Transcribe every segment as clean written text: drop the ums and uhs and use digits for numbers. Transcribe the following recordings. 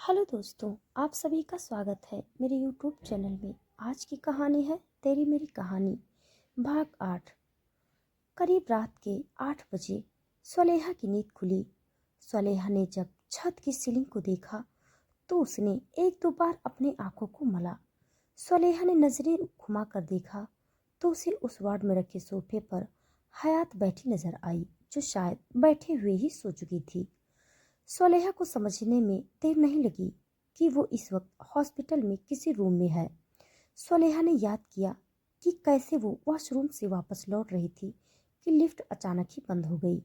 Hello दोस्तों, आप सभी का स्वागत है मेरे यूट्यूब चैनल में। आज की कहानी है तेरी मेरी कहानी, भाग 8। करीब रात के 8 बजे सलेहा की नींद खुली। सलेहा ने जब छत की सीलिंग को देखा तो उसने एक दो बार अपनी आंखों को मला। सलेहा ने नजरें घुमा कर देखा तो उसे उस वार्ड में रखे सोफे पर हयात बैठी नजर आई, जो शायद बैठे हुए ही सो चुकी थी। सोलेहा को समझने में देर नहीं लगी कि वो इस वक्त हॉस्पिटल में किसी रूम में है। सोलेहा ने याद किया कि कैसे वो वॉशरूम से वापस लौट रही थी कि लिफ्ट अचानक ही बंद हो गई।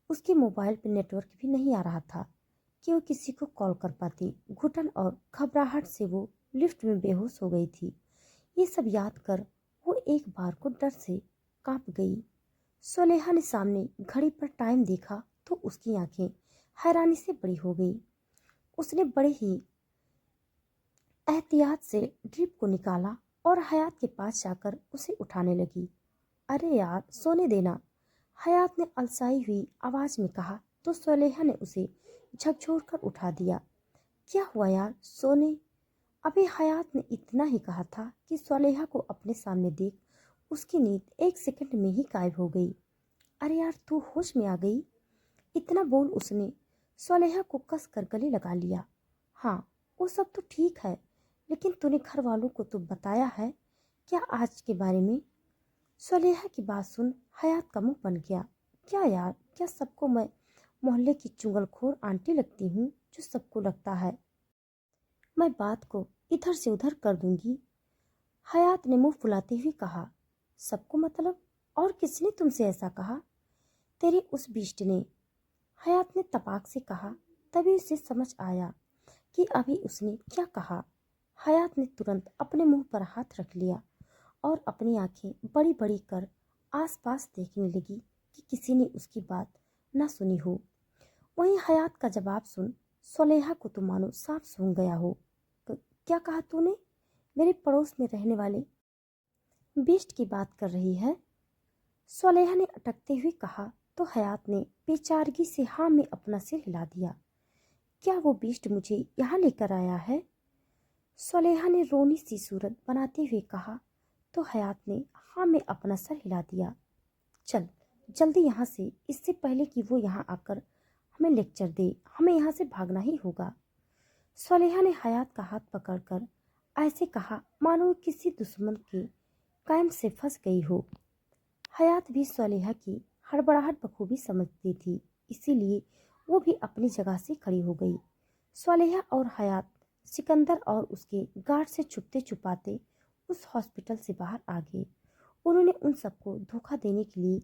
उसके मोबाइल पर नेटवर्क भी नहीं आ रहा था कि वो किसी को कॉल कर पाती। घुटन और घबराहट से वो लिफ्ट में बेहोश हो गई थी। ये सब याद कर वो एक बार को डर से कांप गई। सोलेहा ने सामने घड़ी पर टाइम देखा तो उसकी आंखें हैरानी से बड़ी हो गई। उसने बड़े ही एहतियात से ड्रिप को निकाला और हयात के पास जाकर उसे उठाने लगी। अरे यार, सोने देना, हयात ने अलसाई हुई आवाज में कहा तो सोलेहा ने उसे झकझोर कर उठा दिया। क्या हुआ यार, सोने? अभी हयात ने इतना ही कहा था कि सोलेहा को अपने सामने देख उसकी नींद एक सेकंड में ही गायब हो गई। अरे यार, तू होश में आ गई? इतना बोल उसने सोलेहा को कस कर गले लगा लिया। हाँ, वो सब तो ठीक है, लेकिन तूने घर वालों को तो बताया है क्या आज के बारे में? सोलेहा की बात सुन हयात का मुंह बन गया। क्या यार, क्या सबको मैं मोहल्ले की चुगलखोर आंटी लगती हूँ जो सबको लगता है मैं बात को इधर से उधर कर दूंगी? हयात ने मुंह फुलाते हुए कहा। सबको मतलब? और किसने तुमसे ऐसा कहा? तेरे उस बिष्ट ने, हयात ने तपाक से कहा। तभी उसे समझ आया कि अभी उसने क्या कहा। हयात ने तुरंत अपने मुंह पर हाथ रख लिया और अपनी आंखें बड़ी बड़ी कर आसपास देखने लगी कि किसी ने उसकी बात न सुनी हो। वहीं हयात का जवाब सुन सोलेहा को तो मानो सांप सूंघ गया हो। क्या कहा तूने? मेरे पड़ोस में रहने वाले बिष्ट की बात कर रही है? सोलेहा ने अटकते हुए कहा तो हयात ने बेचारगी से हाँ में अपना सिर हिला दिया। क्या वो बिष्ट मुझे यहाँ लेकर आया है? सोलेहा ने रोनी सी सूरत बनाते हुए कहा तो हयात ने हाँ में अपना सर हिला दिया। चल जल्दी यहाँ से, इससे पहले कि वो यहाँ आकर हमें लेक्चर दे। हमें यहाँ से भागना ही होगा। सोलेहा ने हयात का हाथ पकड़कर ऐसे कहा मानो वो किसी दुश्मन के कायम से फंस गई हो। हयात भी सोलेहा की हड़बड़ाहट बखूबी समझती थी, इसीलिए वो भी अपनी जगह से खड़ी हो गई। सोलेहा और हयात सिकंदर और उसके गार्ड से छुपते छुपाते उस हॉस्पिटल से बाहर आ गए। उन्होंने उन सबको धोखा देने के लिए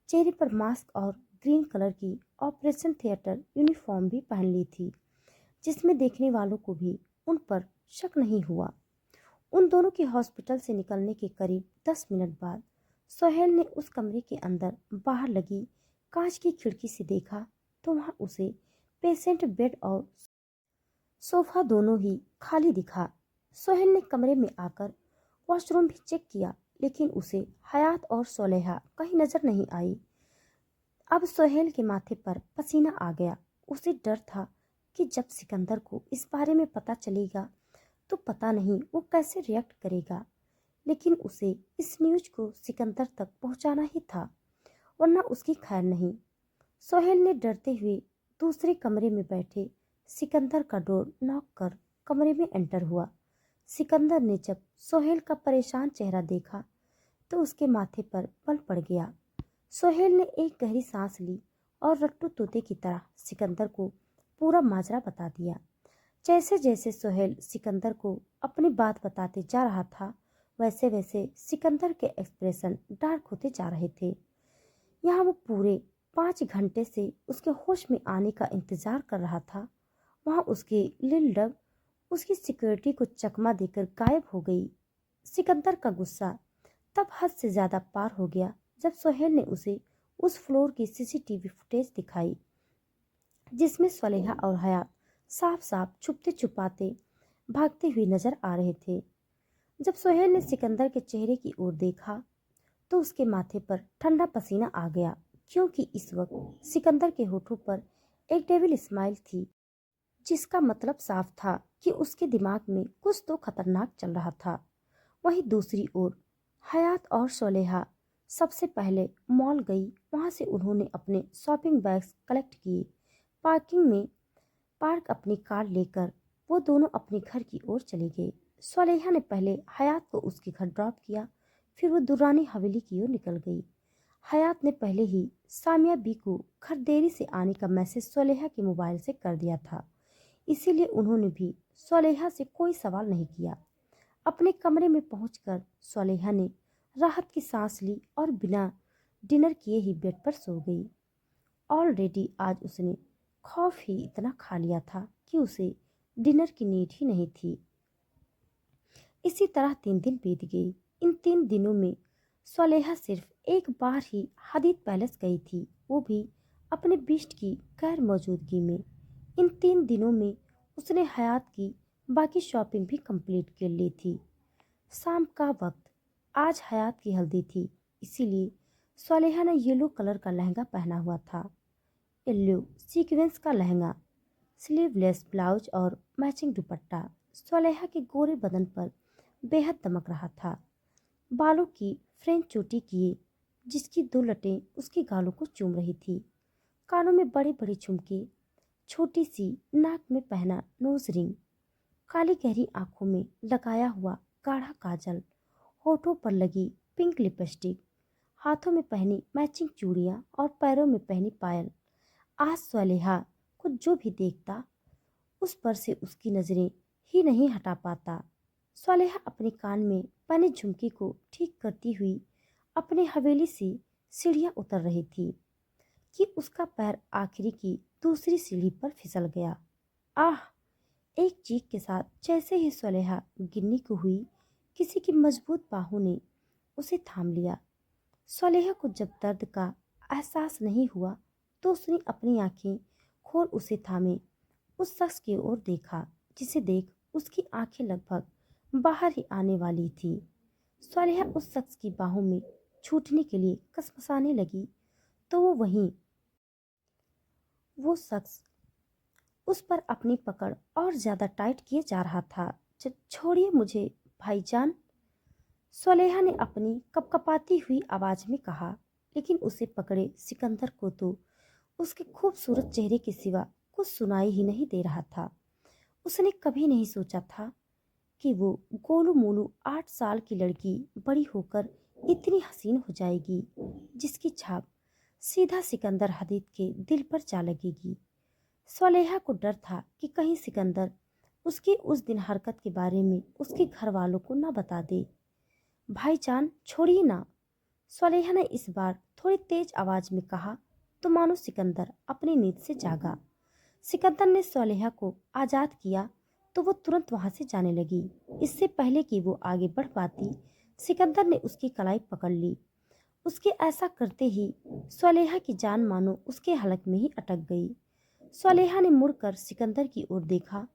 चेहरे पर मास्क और ग्रीन कलर की ऑपरेशन थिएटर यूनिफॉर्म भी पहन ली थी, जिसमें देखने वालों को भी उन पर शक नहीं हुआ। उन दोनों के हॉस्पिटल से निकलने के करीब 10 मिनट बाद सोहेल ने उस कमरे के अंदर बाहर लगी कांच की खिड़की से देखा तो वहां उसे पेशेंट बेड और सोफा दोनों ही खाली दिखा। सोहेल ने कमरे में आकर वॉशरूम भी चेक किया, लेकिन उसे हयात और सोलेहा कहीं नजर नहीं आई। अब सोहेल के माथे पर पसीना आ गया। उसे डर था कि जब सिकंदर को इस बारे में पता चलेगा तो पता नहीं वो कैसे रिएक्ट करेगा, लेकिन उसे इस न्यूज को सिकंदर तक पहुंचाना ही था, वरना उसकी खैर नहीं। सोहेल ने डरते हुए दूसरे कमरे में बैठे सिकंदर का डोर नॉक कर कमरे में एंटर हुआ। सिकंदर ने जब सोहेल का परेशान चेहरा देखा तो उसके माथे पर बल पड़ गया। सोहेल ने एक गहरी सांस ली और रट्टू तोते की तरह सिकंदर को पूरा माजरा बता दिया। जैसे जैसे सोहेल सिकंदर को अपनी बात बताते जा रहा था, वैसे वैसे सिकंदर के एक्सप्रेशन डार्क होते जा रहे थे। यहाँ वो पूरे 5 घंटे से उसके होश में आने का इंतजार कर रहा था, वहाँ उसकी लिल डब उसकी सिक्योरिटी को चकमा देकर गायब हो गई। सिकंदर का गुस्सा तब हद से ज्यादा पार हो गया जब सोहेल ने उसे उस फ्लोर की सीसीटीवी फुटेज दिखाई, जिसमें सलेहा और हयात साफ साफ छुपते छुपाते भागते हुए नजर आ रहे थे। जब सोहेल ने सिकंदर के चेहरे की ओर देखा तो उसके माथे पर ठंडा पसीना आ गया, क्योंकि इस वक्त सिकंदर के होठों पर एक डेविल स्माइल थी जिसका मतलब साफ था कि उसके दिमाग में कुछ तो खतरनाक चल रहा था। वहीं दूसरी ओर हयात और सोलेहा सबसे पहले मॉल गई। वहां से उन्होंने अपने शॉपिंग बैग्स कलेक्ट किए। पार्किंग में पार्क अपनी कार लेकर वो दोनों अपने घर की ओर चले गए। सोलेहा ने पहले हयात को उसके घर ड्रॉप किया, फिर वो दुरानी हवेली की ओर निकल गई। हयात ने पहले ही सामिया बी को घर देरी से आने का मैसेज सोलेहा के मोबाइल से कर दिया था, इसीलिए उन्होंने भी सोलेहा से कोई सवाल नहीं किया। अपने कमरे में पहुंचकर सोलेहा ने राहत की सांस ली और बिना डिनर किए ही बेड पर सो गई। ऑलरेडी आज उसने खौफ ही इतना खा लिया था कि उसे डिनर की नीड ही नहीं थी। इसी तरह 3 दिन बीत गए। इन 3 दिनों में सोलेहा सिर्फ एक बार ही हदीद पैलेस गई थी, वो भी अपने बिस्ट की गैर मौजूदगी में। इन 3 दिनों में उसने हयात की बाकी शॉपिंग भी कंप्लीट कर ली थी। शाम का वक्त, आज हयात की हल्दी थी, इसीलिए सोलेहा ने येलो कलर का लहंगा पहना हुआ था। येलो सीक्वेंस का लहंगा, स्लीवलेस ब्लाउज और मैचिंग दुपट्टा सोलेहा के गोरे बदन पर बेहद दमक रहा था। बालों की फ्रेंच चोटी किए, जिसकी 2 लटें उसके गालों को चूम रही थी। कानों में बड़े बड़े झुमके, छोटी सी नाक में पहना नोज रिंग, काली गहरी आंखों में लगाया हुआ गाढ़ा काजल, होठों पर लगी पिंक लिपस्टिक, हाथों में पहनी मैचिंग चूड़ियां और पैरों में पहनी पायल। आज सोलेहा को जो भी देखता उस पर से उसकी नजरें ही नहीं हटा पाता। सोलेहा अपने कान में पहने झुमके को ठीक करती हुई अपने हवेली से सीढ़ियां उतर रही थी कि उसका पैर आखिरी की दूसरी सीढ़ी पर फिसल गया। आह! एक चीख के साथ जैसे ही सोलेहा गिरने को हुई, किसी की मजबूत बाहों ने उसे थाम लिया। सोलेहा को जब दर्द का एहसास नहीं हुआ तो उसने अपनी आंखें खोल उसे थामे उस शख्स की ओर देखा, जिसे देख उसकी आंखें लगभग बाहर ही आने वाली थी। सोलेहा उस शख्स की बाहों में छूटने के लिए कसमसाने लगी तो वो शख्स उस पर अपनी पकड़ और ज्यादा टाइट किए जा रहा था। छोड़िए मुझे भाईजान, सोलेहा ने अपनी कपकपाती हुई आवाज में कहा, लेकिन उसे पकड़े सिकंदर को तो उसके खूबसूरत चेहरे के सिवा कुछ सुनाई ही नहीं दे रहा था। उसने कभी नहीं सोचा था कि वो गोलू मोलू 8 साल की लड़की बड़ी होकर इतनी हसीन हो जाएगी, जिसकी छाप सीधा सिकंदर हदीद के दिल पर जा लगेगी। सोलेहा को डर था कि कहीं सिकंदर उसकी उस दिन हरकत के बारे में उसके घर वालों को न बता दे। भाईजान छोड़िए ना, सोलेहा ने इस बार थोड़ी तेज आवाज में कहा तो मानो सिकंदर अपनी नींद से जागा। सिकंदर ने सोलेहा को आजाद किया तो वो तुरंत वहां से जाने लगी। इससे पहले कि वो आगे बढ़ पाती, सिकंदर ने उसकी कलाई पकड़ ली। उसके ऐसा करते ही सोलेहा की जान मानो उसके हलक में ही अटक गई। सोलेहा ने मुड़कर सिकंदर की ओर देखा,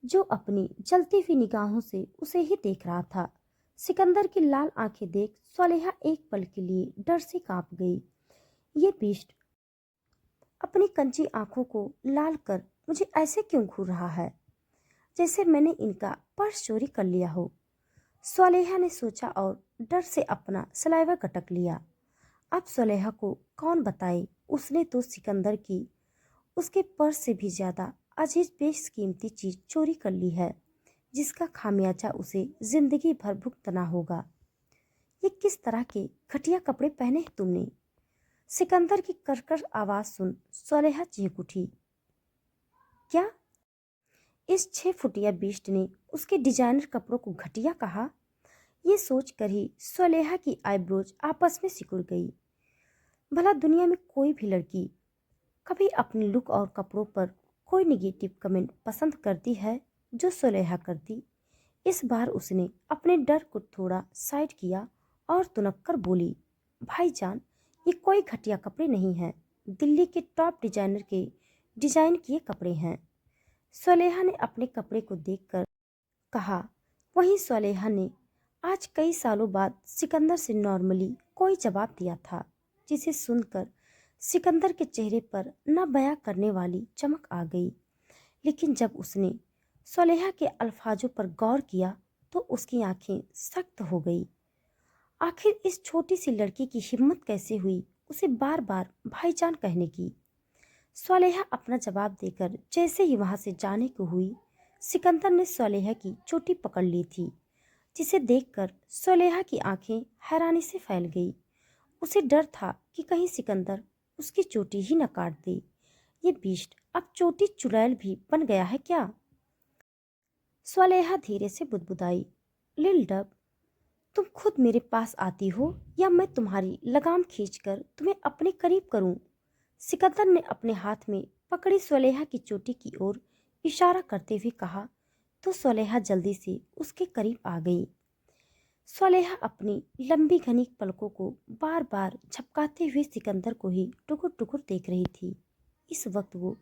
जो अपनी जलती हुई निगाहों से उसे ही देख रहा था। सिकंदर की लाल आंखें देख सोलेहा एक पल के लिए डर से कांप गई। ये बिष्ट अपनी कंची आंखों को लाल कर मुझे ऐसे क्यों घूर रहा है, जैसे मैंने इनका पर्स चोरी कर लिया हो। सोलेहा ने सोचा और डर से अपना सलाइवा गटक लिया। अब सोलेहा को कौन बताए, उसने तो सिकंदर की उसके पर्स से भी ज्यादा अजीज बेशकीमती चीज चोरी कर ली है, जिसका खामियाजा उसे जिंदगी भर भुगतना होगा। ये किस तरह के घटिया कपड़े पहने हैं तुमने? सिकंदर की करकर आवाज सुन सोलेहा चीख उठी। क्या? इस 6 फुटिया बीस्ट ने उसके डिजाइनर कपड़ों को घटिया कहा? ये सोचकर ही सोलेहा की आईब्रोज आपस में सिकुड़ गई। भला दुनिया में कोई भी लड़की कभी अपनी लुक और कपड़ों पर कोई निगेटिव कमेंट पसंद करती है जो सोलेहा करती? इस बार उसने अपने डर को थोड़ा साइड किया और तुनक कर बोली, भाईजान, ये कोई घटिया कपड़े नहीं हैं, दिल्ली के टॉप डिजाइनर के डिजाइन किए कपड़े हैं। सोलेहा ने अपने कपड़े को देखकर कहा। वहीं सोलेहा ने आज कई सालों बाद सिकंदर से नॉर्मली कोई जवाब दिया था, जिसे सुनकर सिकंदर के चेहरे पर न बयां करने वाली चमक आ गई। लेकिन जब उसने सुलेहा के अल्फाजों पर गौर किया तो उसकी आंखें सख्त हो गई। आखिर इस छोटी सी लड़की की हिम्मत कैसे हुई उसे बार बार भाईजान कहने की। सुलेहा अपना जवाब देकर जैसे ही वहां से जाने को हुई, सिकंदर ने सुलेहा की चोटी पकड़ ली थी, जिसे देखकर सुलेहा की आंखें हैरानी से फैल गई। उसे डर था कि कहीं सिकंदर उसकी चोटी ही न काट दे। ये बीस्ट अब चोटी चुड़ैल भी बन गया है क्या? सुलेहा धीरे से बुदबुदाई, लिल डब, तुम खुद मेरे पास आती हो या मैं तुम्हारी लगाम खींचकर तुम्हें अपने करीब करूं? सिकंदर ने अपने हाथ में पकड़ी सुलेहा की चोटी की ओर इशारा करते हुए कहा, तो सुलेहा जल्दी से उसके करीब आ गई। सुलेहा अपनी लंबी घनी पलकों को बार बार झपकाते हुए सिकंदर को ही टुकुर टुकुर देख रही थी। इस वक्त वो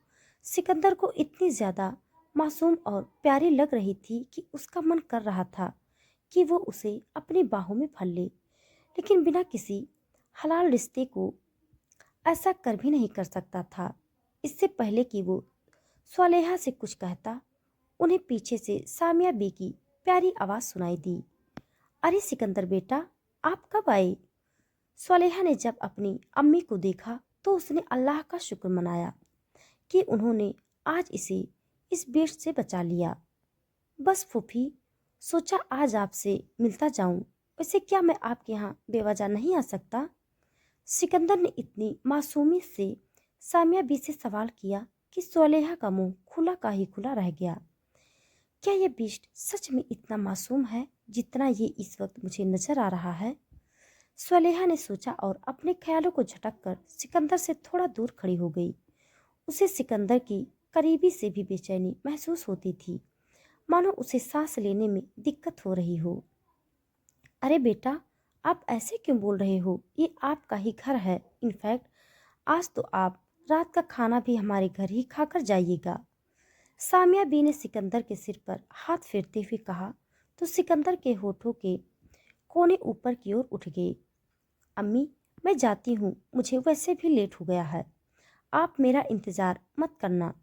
सिकंदर को इतनी ज्यादा मासूम और प्यारी लग रही थी कि उसका मन कर रहा था कि वो उसे अपनी बाहों में भर ले, लेकिन बिना किसी हलाल रिश्ते को ऐसा कर भी नहीं कर सकता था। इससे पहले कि वो सुलेहा से कुछ कहता, उन्हें पीछे से सामिया बी की प्यारी आवाज सुनाई दी, अरे सिकंदर बेटा, आप कब आए? सुलेहा ने जब अपनी अम्मी को देखा तो उसने अल्लाह का शुक्र मनाया कि उन्होंने आज इसे इस बेट से बचा लिया। बस फूफी, सोचा आज आपसे मिलता जाऊं। वैसे क्या मैं आपके यहाँ बेवजह नहीं आ सकता? सिकंदर ने इतनी मासूमियत से सामिया बी से सवाल किया कि सुलेहा का मुंह खुला का ही खुला रह गया। क्या ये बीस्ट सच में इतना मासूम है जितना ये इस वक्त मुझे नजर आ रहा है? सुलेहा ने सोचा और अपने ख्यालों को झटक कर सिकंदर से थोड़ा दूर खड़ी हो गई। उसे सिकंदर की करीबी से भी बेचैनी महसूस होती थी, मानो उसे सांस लेने में दिक्कत हो रही हो। अरे बेटा, आप ऐसे क्यों बोल रहे हो? ये आपका ही घर है। इनफैक्ट आज तो आप रात का खाना भी हमारे घर ही खाकर जाइएगा। सामिया बी ने सिकंदर के सिर पर हाथ फेरते हुए कहा, तो सिकंदर के होठों के कोने ऊपर की ओर उठ गए। अम्मी, मैं जाती हूँ, मुझे वैसे भी लेट हो गया है। आप मेरा इंतजार मत करना।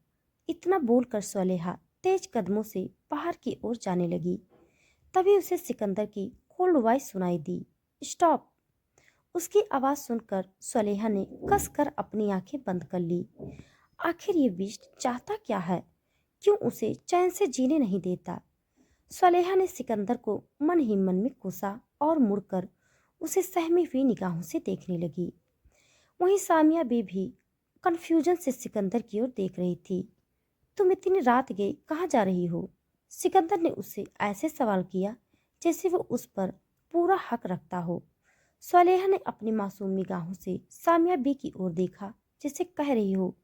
इतना बोलकर सुलेहा तेज कदमों से बाहर की ओर जाने लगी। तभी उसे सिकंदर की कोल्ड वॉइस सुनाई दी, स्टॉप। उसकी आवाज सुनकर सुलेहा ने कसकर अपनी आंखें बंद कर ली। आखिर ये बीस्ट चाहता क्या है? क्यों उसे चैन से जीने नहीं देता? सुलेहा ने सिकंदर को मन ही मन में कोसा और मुड़कर उसे सहमी हुई निगाहों से देखने लगी। वहीं सामिया भी कंफ्यूजन से सिकंदर की ओर देख रही थी। तुम इतनी रात गए कहाँ जा रही हो? सिकंदर ने उससे ऐसे सवाल किया जैसे वो उस पर पूरा हक रखता हो। सुलेहा ने अपनी मासूम निगाहों से सामिया बी की ओर देखा, जैसे कह रही हो,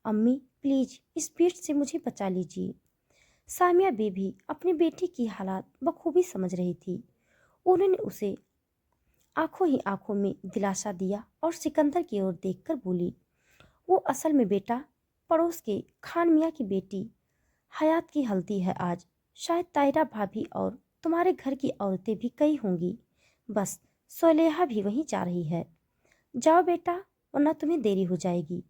अम्मी प्लीज इस पीठ से मुझे बचा लीजिए। सामिया भी अपनी बेटी की हालात बखूबी समझ रही थी। उन्होंने उसे आंखों ही आंखों में दिलासा दिया और सिकंदर की ओर देखकर बोली, वो असल में बेटा पड़ोस के खान मियाँ की बेटी हयात की हल्दी है आज। शायद तायरा भाभी और तुम्हारे घर की औरतें भी कई होंगी। बस सुलेहा भी वहीं जा रही है। जाओ बेटा, वरना तुम्हें देरी हो जाएगी।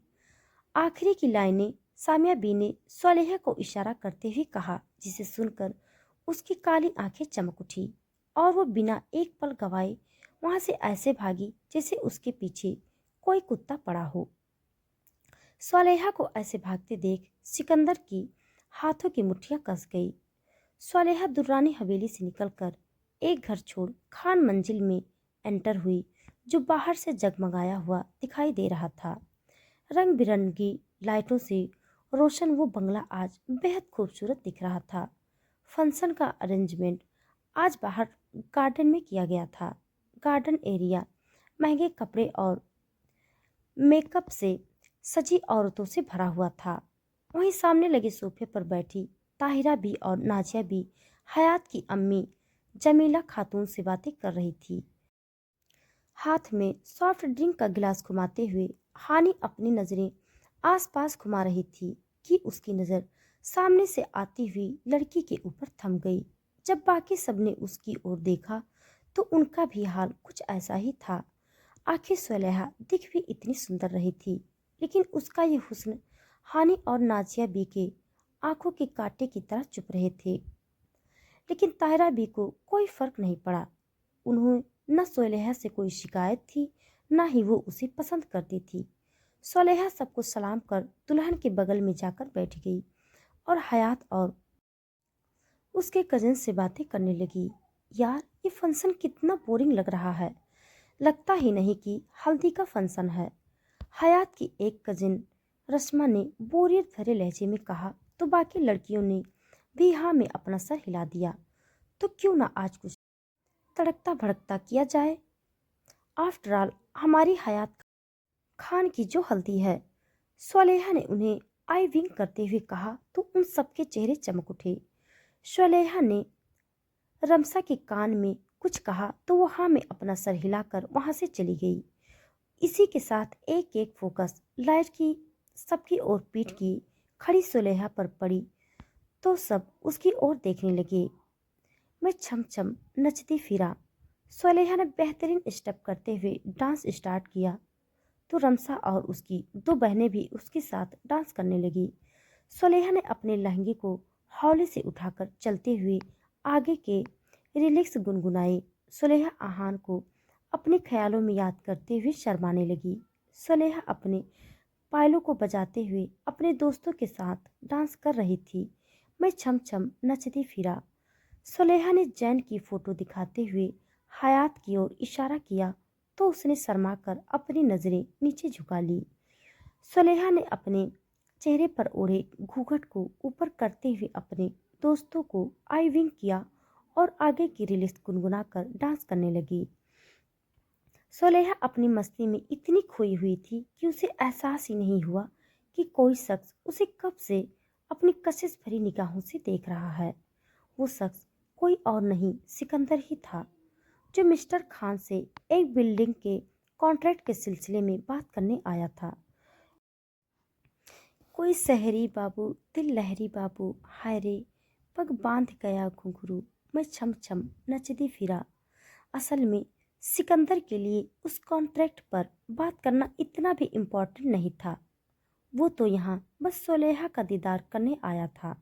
आखिरी की लाइनें सामिया बी ने सुलेहा को इशारा करते हुए कहा, जिसे सुनकर उसकी काली आंखें चमक उठी और वो बिना एक पल गवाए वहां से ऐसे भागी जैसे उसके पीछे कोई कुत्ता पड़ा हो। सुलेहा को ऐसे भागते देख सिकंदर की हाथों की मुट्ठियां कस गई। सुलेहा दुर्रानी हवेली से निकलकर एक घर छोड़ खान मंजिल में एंटर हुई, जो बाहर से जगमगाया हुआ दिखाई दे रहा था। रंग बिरंगी लाइटों से रोशन वो बंगला आज बेहद खूबसूरत दिख रहा था। फंक्शन का अरेंजमेंट आज बाहर गार्डन में किया गया था। गार्डन एरिया महंगे कपड़े और मेकअप से सजी औरतों से भरा हुआ था। वहीं सामने लगे सोफे पर बैठी ताहिरा भी और नाजिया भी हयात की अम्मी जमीला खातून से बातें कर रही थी। हाथ में सॉफ्ट ड्रिंक का गिलास घुमाते हुए हानी अपनी नजरें आसपास घुमा रही थी कि उसकी नजर सामने से आती हुई लड़की के ऊपर थम गई। जब बाकी सबने उसकी ओर देखा तो उनका भी हाल कुछ ऐसा ही था। आखिर सुलेहा दिख भी इतनी सुंदर रही थी, लेकिन उसका ये हुस्न हानी और नाजिया बी के आंखों के कांटे की तरह चुप रहे थे। लेकिन तायरा बी को कोई फर्क नहीं पड़ा। उन्हें न सोलेहा से कोई शिकायत थी, न ही वो उसे पसंद करती थी। सोलेहा सबको सलाम कर दुल्हन के बगल में जाकर बैठ गई और हयात और उसके कजिन से बातें करने लगी। यार, ये फंक्शन कितना बोरिंग लग रहा है, लगता ही नहीं कि हल्दी का फंक्शन है। हयात की एक कजिन रश्मा ने बोरियत भरे लहजे में कहा तो बाकी लड़कियों ने भी हाँ में अपना सर हिला दिया। तो क्यों ना आज कुछ तड़कता भड़कता किया जाए। आफ्टर ऑल हमारी हयात खान की जो हल्दी है। स्वलेहा ने उन्हें आई विंक करते हुए कहा तो उन सबके चेहरे चमक उठे। स्वलेहा ने रमसा के कान में कुछ कहा तो वो हाँ में अपना सर हिलाकर वहां से चली गई। इसी के साथ एक एक फोकस लाइट की सबकी ओर पीट की खड़ी सुलेहा पर पड़ी तो सब उसकी ओर देखने लगे। मैं छम छम नचती फिरा। सुलेहा ने बेहतरीन स्टेप करते हुए डांस स्टार्ट किया तो रमसा और उसकी दो बहनें भी उसके साथ डांस करने लगी। सुलेहा ने अपने लहंगे को हौले से उठाकर चलते हुए आगे के रिलिक्स गुनगुनाए। सुलेहा आहान को अपने ख्यालों में याद करते हुए शर्माने लगी। सुलेहा अपने पायलों को बजाते हुए अपने दोस्तों के साथ डांस कर रही थी। मैं छम छम नचती फिरा। सुलेहा ने जैन की फोटो दिखाते हुए हयात की ओर इशारा किया तो उसने शर्मा कर अपनी नजरें नीचे झुका ली। सुलेहा ने अपने चेहरे पर ओढ़े घूंघट को ऊपर करते हुए अपने दोस्तों को आई विंक किया और आगे की रिलीज गुनगुनाकर डांस करने लगी। सुलेहा अपनी मस्ती में इतनी खोई हुई थी कि उसे एहसास ही नहीं हुआ कि कोई शख्स उसे कब से अपनी कशिश भरी निगाहों से देख रहा है। वो शख्स कोई और नहीं सिकंदर ही था, जो मिस्टर खान से एक बिल्डिंग के कॉन्ट्रैक्ट के सिलसिले में बात करने आया था। कोई शहरी बाबू दिल लहरी बाबू, हाय रे पग बांध गया घुंघरू। मैं छम छम नचती फिरा। असल में सिकंदर के लिए उस कॉन्ट्रैक्ट पर बात करना इतना भी इम्पोर्टेंट नहीं था। वो तो यहाँ बस सुलेहा का दीदार करने आया था,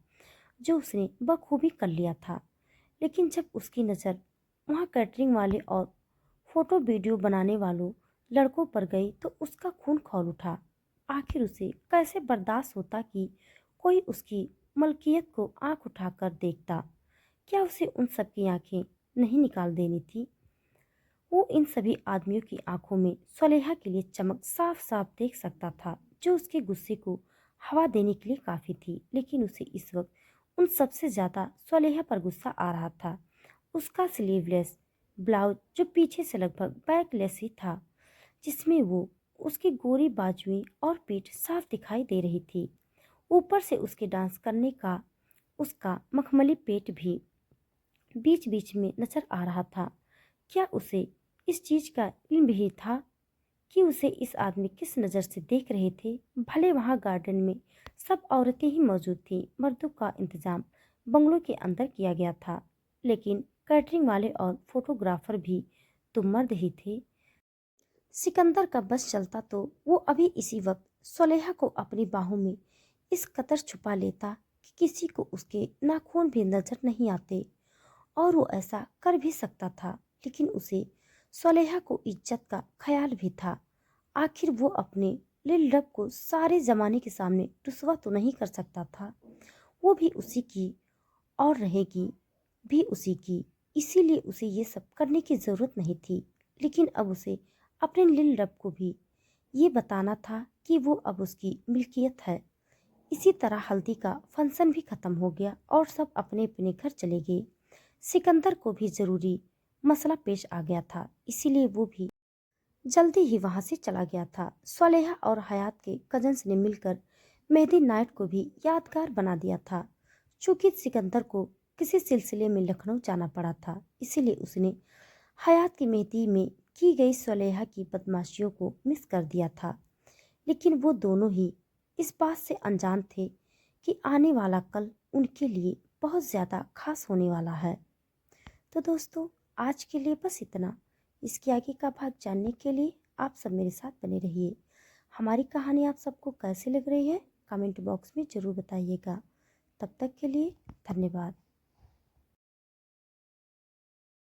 जो उसने बखूबी कर लिया था। लेकिन जब उसकी नज़र वहाँ कैटरिंग वाले और फोटो वीडियो बनाने वालों लड़कों पर गई तो उसका खून खौल उठा। आखिर उसे कैसे बर्दाश्त होता कि कोई उसकी मलकियत को आंख उठाकर देखता। क्या उसे उन सब की आंखें नहीं निकाल देनी थी? वो इन सभी आदमियों की आंखों में सुलेहा के लिए चमक साफ साफ देख सकता था, जो उसके गुस्से को हवा देने के लिए काफी थी। लेकिन उसे इस वक्त उन सबसे ज्यादा सुलेहा पर गुस्सा आ रहा था। उसका स्लीवलेस ब्लाउज, जो पीछे से लगभग बैकलेस ही था, जिसमें वो उसकी गोरी बाजुएं और पीठ साफ दिखाई दे रही थी। ऊपर से उसके डांस करने का उसका मखमली पेट भी बीच बीच में नजर आ रहा था। क्या उसे इस चीज का इल्म भी था कि उसे इस आदमी किस नज़र से देख रहे थे? भले वहां गार्डन में सब औरतें ही मौजूद थीं, मर्दों का इंतजाम बंगलों के अंदर किया गया था, लेकिन कैटरिंग वाले और फोटोग्राफर भी तो मर्द ही थे। सिकंदर का बस चलता तो वो अभी इसी वक्त सुलेहा को अपनी बाहों में इस कदर छुपा लेता कि किसी को उसके नाखून भी नजर नहीं आते। और वो ऐसा कर भी सकता था, लेकिन उसे सुलेहा को इज्जत का ख्याल भी था। आखिर वो अपने लिल रब को सारे जमाने के सामने रुसवा तो नहीं कर सकता था। वो भी उसी की और रहेगी भी उसी की, इसीलिए उसे ये सब करने की जरूरत नहीं थी। लेकिन अब उसे अपने लिल रब को भी ये बताना था कि वो अब उसकी मिल्कियत है। इसी तरह हल्दी का फंक्शन भी खत्म हो गया और सब अपने अपने घर चले गए। सिकंदर को भी जरूरी मसला पेश आ गया था, इसीलिए वो भी जल्दी ही वहां से चला गया था। सुलेहा और हयात के कजन्स ने मिलकर मेहंदी नाइट को भी यादगार बना दिया था। चूंकि सिकंदर को किसी सिलसिले में लखनऊ जाना पड़ा था, इसीलिए उसने हयात की मेहंदी में की गई सुलेहा की बदमाशियों को मिस कर दिया था। लेकिन वो दोनों ही इस बात से अनजान थे कि आने वाला कल उनके लिए बहुत ज़्यादा खास होने वाला है। तो दोस्तों, आज के लिए बस इतना। इसके आगे का भाग जानने के लिए आप सब मेरे साथ बने रहिए। हमारी कहानी आप सबको कैसी लग रही है, कमेंट बॉक्स में ज़रूर बताइएगा। तब तक के लिए धन्यवाद।